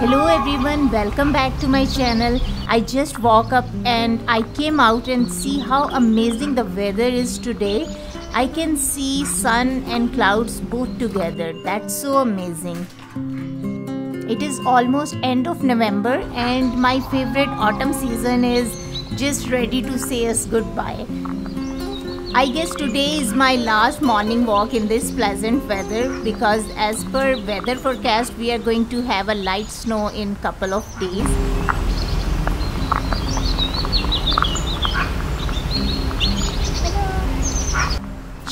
Hello everyone, welcome back to my channel. I just woke up and I came out and see how amazing the weather is today. I can see sun and clouds both together. That's so amazing. It is almost end of November and my favorite autumn season is just ready to say us goodbye. I guess today is my last morning walk in this pleasant weather because as per weather forecast we are going to have a light snow in couple of days.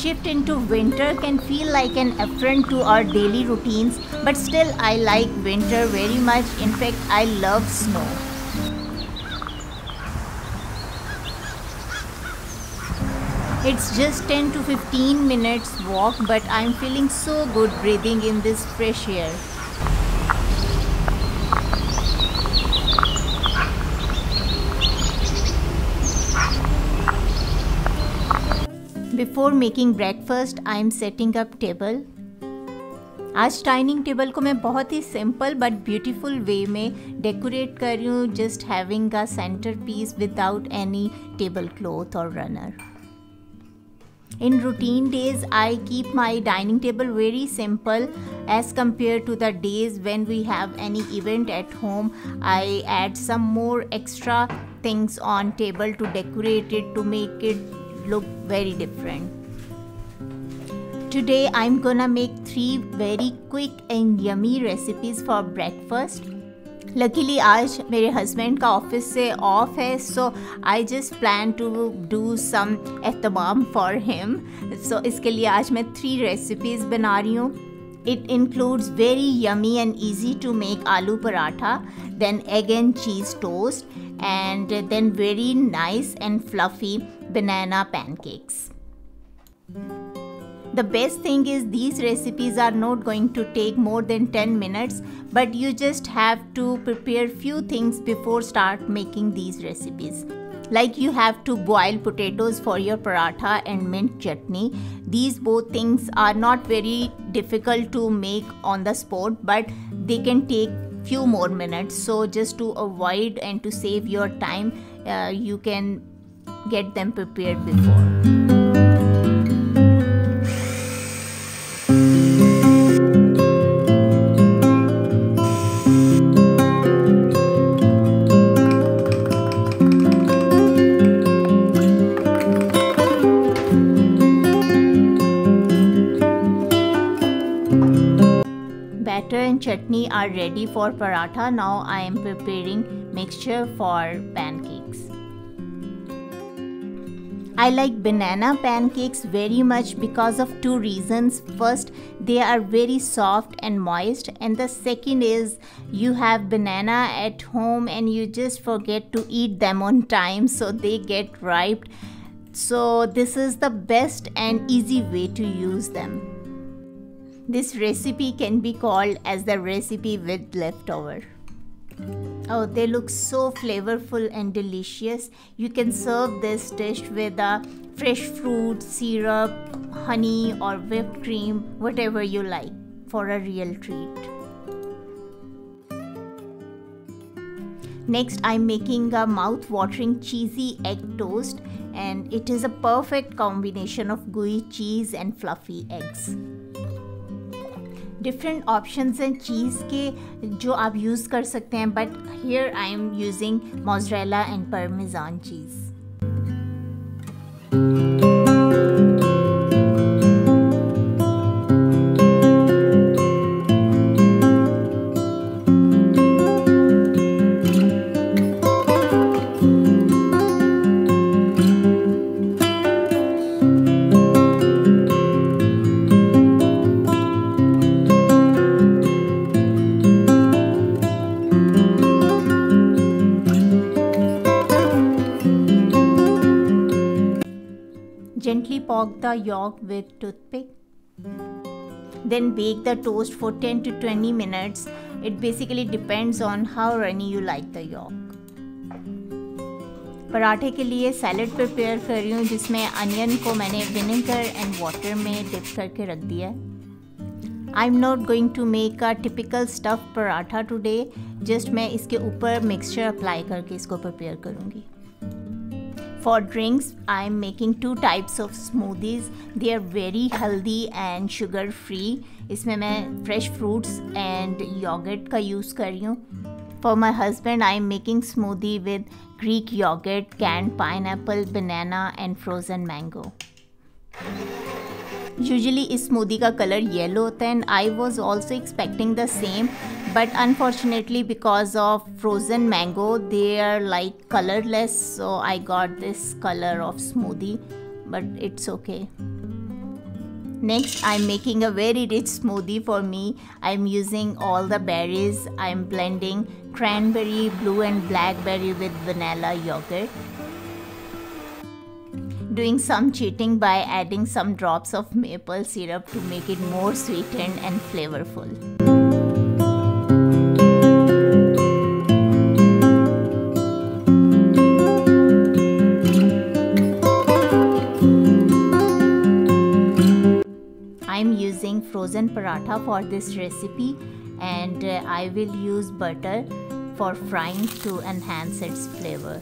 Shift into winter can feel like an affront to our daily routines, but still I like winter very much. In fact, I love snow. It's just 10 to 15 minutes walk, but I'm feeling so good breathing in this fresh air. Before making breakfast, I'm setting up table. आज dining table को मैं बहुत ही simple but beautiful way में decorate कर रही हूँ, just having a centrepiece without any tablecloth और runner. In routine days, I keep my dining table very simple as compared to the days when we have any event at home. I add some more extra things on table to decorate it to make it look very different. Today I'm gonna make 3 very quick and yummy recipes for breakfast. Luckily आज मेरे husband का office से off है, so I just plan to do some एहतमाम for him. So इसके लिए आज मैं 3 रेसिपीज़ बना रही हूँ. It includes very yummy and easy to make aloo paratha, then egg and cheese toast, and then very nice and fluffy banana pancakes. The best thing is these recipes are not going to take more than 10 minutes, but you just have to prepare few things before start making these recipes. Like you have to boil potatoes for your paratha and mint chutney. These both things are not very difficult to make on the spot, but they can take few more minutes. So just to avoid and to save your time, you can get them prepared before. Batter and chutney are ready for paratha. Now I am preparing mixture for pancakes. I like banana pancakes very much because of 2 reasons. First, they are very soft and moist, and the second is you have banana at home and you just forget to eat them on time, so they get ripe. So this is the best and easy way to use them. This recipe can be called as the recipe with leftover. Oh, they look so flavorful and delicious. You can serve this dish with a fresh fruit, syrup, honey or whipped cream, whatever you like, for a real treat. Next, I'm making a mouth-watering cheesy egg toast, and it is a perfect combination of gooey cheese and fluffy eggs. Different options हैं चीज़ के जो आप use कर सकते हैं, but here I am using mozzarella and parmesan cheese. Gently poke the yolk with toothpick. Then bake the toast for 10 to 20 minutes. It basically depends on how runny you like the yolk. पराठे के लिए salad prepare कर रही हूँ, जिसमें onion को मैंने vinegar and water में डिप करके रख दिया है. I'm not going to make a typical stuffed paratha today. Just मैं इसके ऊपर mixture apply करके इसको prepare करूँगी. For drinks, I'm making 2 types of smoothies. They are very healthy and sugar free. इसमें मैं fresh fruits and yogurt का use कर रही हूँ. For my husband, I'm making smoothie with Greek yogurt, canned pineapple, banana and frozen mango. Usually इस smoothie का color yellow होता है and I was also expecting the same, but unfortunately because of frozen mango they are like colorless, so I got this color of smoothie, but it's okay. Next, I'm making a very rich smoothie for me. I'm using all the berries. I'm blending cranberry, blue and blackberry with vanilla yogurt. Doing some cheating by adding some drops of maple syrup to make it more sweetened and flavorful. I'm using frozen paratha for this recipe, and I will use butter for frying to enhance its flavor.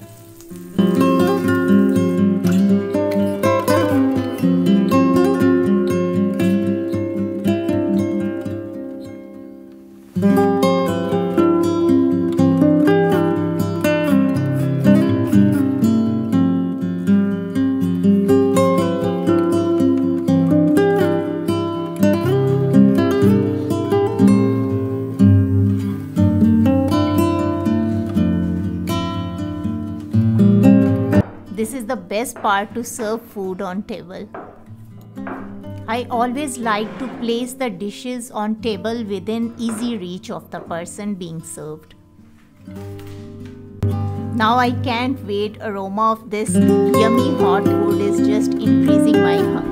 This is the best part to serve food on table. I always like to place the dishes on table within easy reach of the person being served. Now I can't wait. Aroma of this yummy hot food is just increasing my hunger.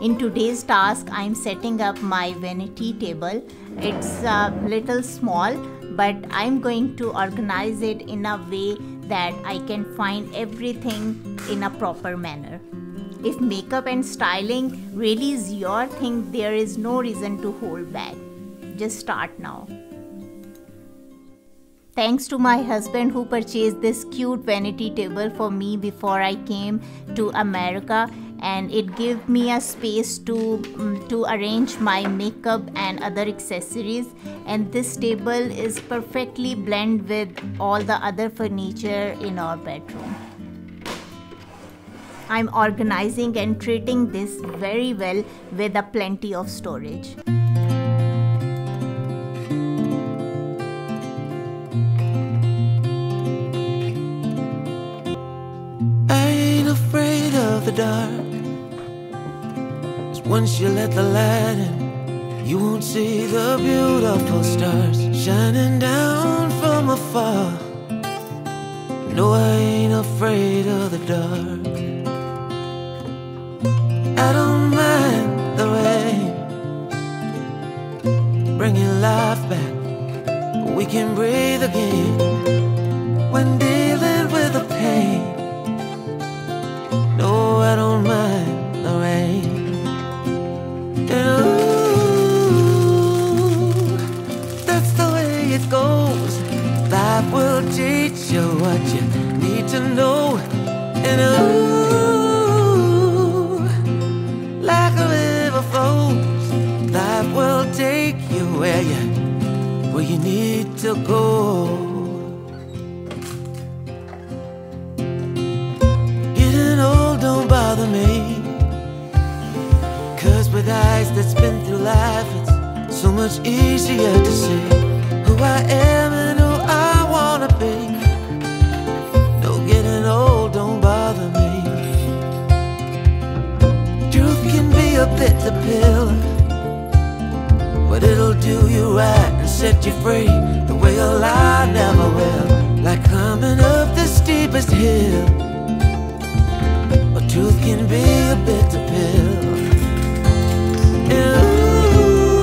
In today's task, I'm setting up my vanity table. It's a little small, but I'm going to organize it in a way that I can find everything in a proper manner. If makeup and styling really is your thing, there is no reason to hold back. Just start now. Thanks to my husband who purchased this cute vanity table for me before I came to America, and it gave me a space to arrange my makeup and other accessories, and this table is perfectly blend with all the other furniture in our bedroom. I'm organizing and treating this very well with a plenty of storage. I ain't afraid of the dark. Once you let the light in, you won't see the beautiful stars shining down from afar. No, I ain't afraid of the dark. I don't mind the rain, bringing life back. We can breathe again when dealing with the pain. No, I don't mind the rain. That's the way it goes. Life will teach you what you need to know. And like a river flows, life will take you where you need to go. Getting old don't bother me, 'cause with eyes that's been through life, it's so much easier to see who I am and who I wanna be. afraid the way a lie never will. Like climbing up the steepest hill, but truth can be a bitter pill. And ooh,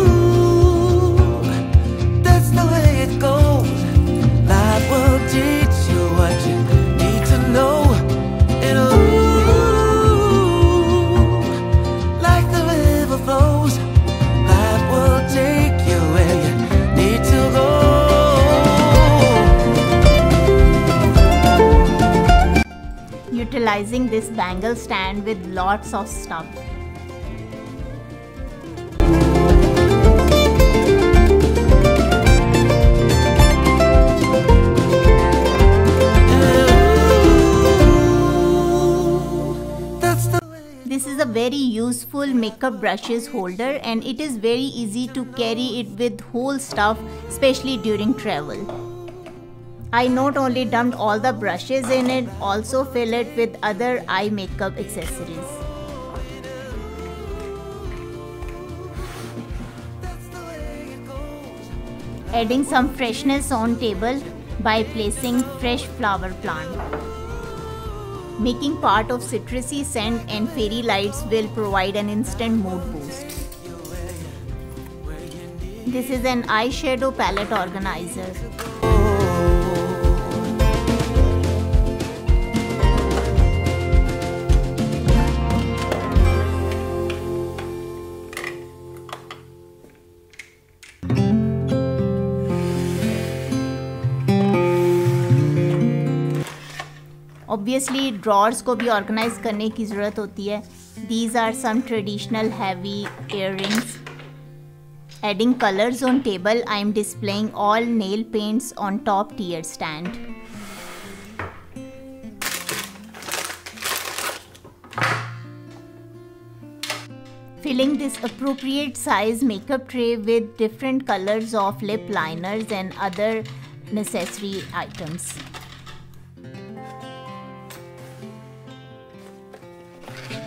that's the way it goes. Life will teach you what you need to know. And ooh, like the river flows, life will take you where you need to go. Utilizing this bangle stand with lots of stuff. This is a very useful makeup brushes holder, and it is very easy to carry it with whole stuff, especially during travel. I not only dumped all the brushes in it, also fill it with other eye makeup accessories. Adding some freshness on table by placing fresh flower plant. Making part of citrusy scent and fairy lights will provide an instant mood boost. This is an eyeshadow palette organizer. Obviously drawers को भी organize करने की ज़रूरत होती है. These are some traditional heavy earrings. Adding colors on table, I am displaying all nail paints on top tier stand. Filling this appropriate size makeup tray with different colors of lip liners and other necessary items.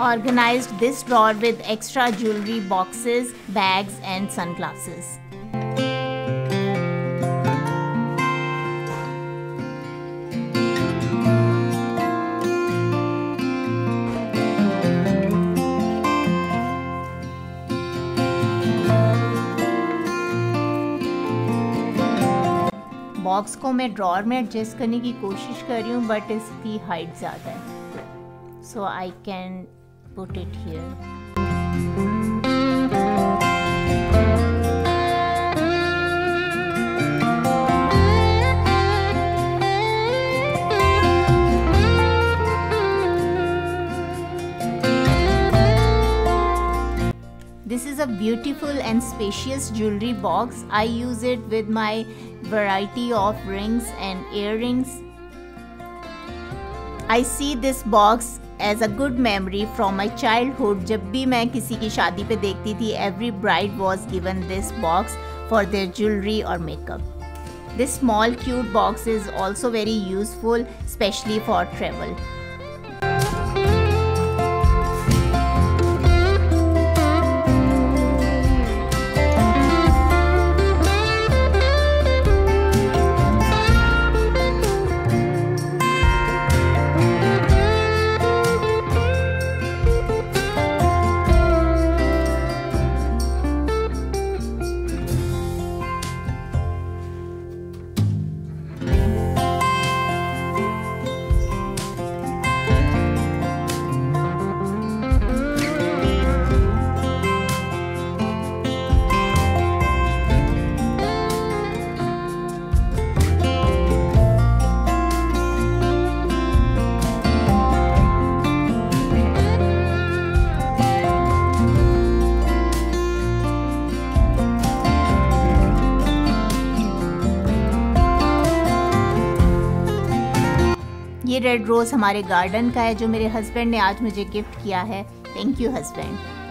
Organized this drawer with extra jewelry boxes, bags and sunglasses. Box को मैं drawer में adjust करने की कोशिश कर रही हूँ, but इसकी हाइट ज़्यादा है, so I can put it here. This is a beautiful and spacious jewelry box. I use it with my variety of rings and earrings. I see this box as a good memory from my childhood. जब भी मैं किसी की शादी पे देखती थी, every bride was given this box for their jewelry or makeup. This small cute box is also very useful, especially for travel. ये रेड रोज़ हमारे गार्डन का है जो मेरे हस्बैंड ने आज मुझे गिफ्ट किया है. Thank you husband.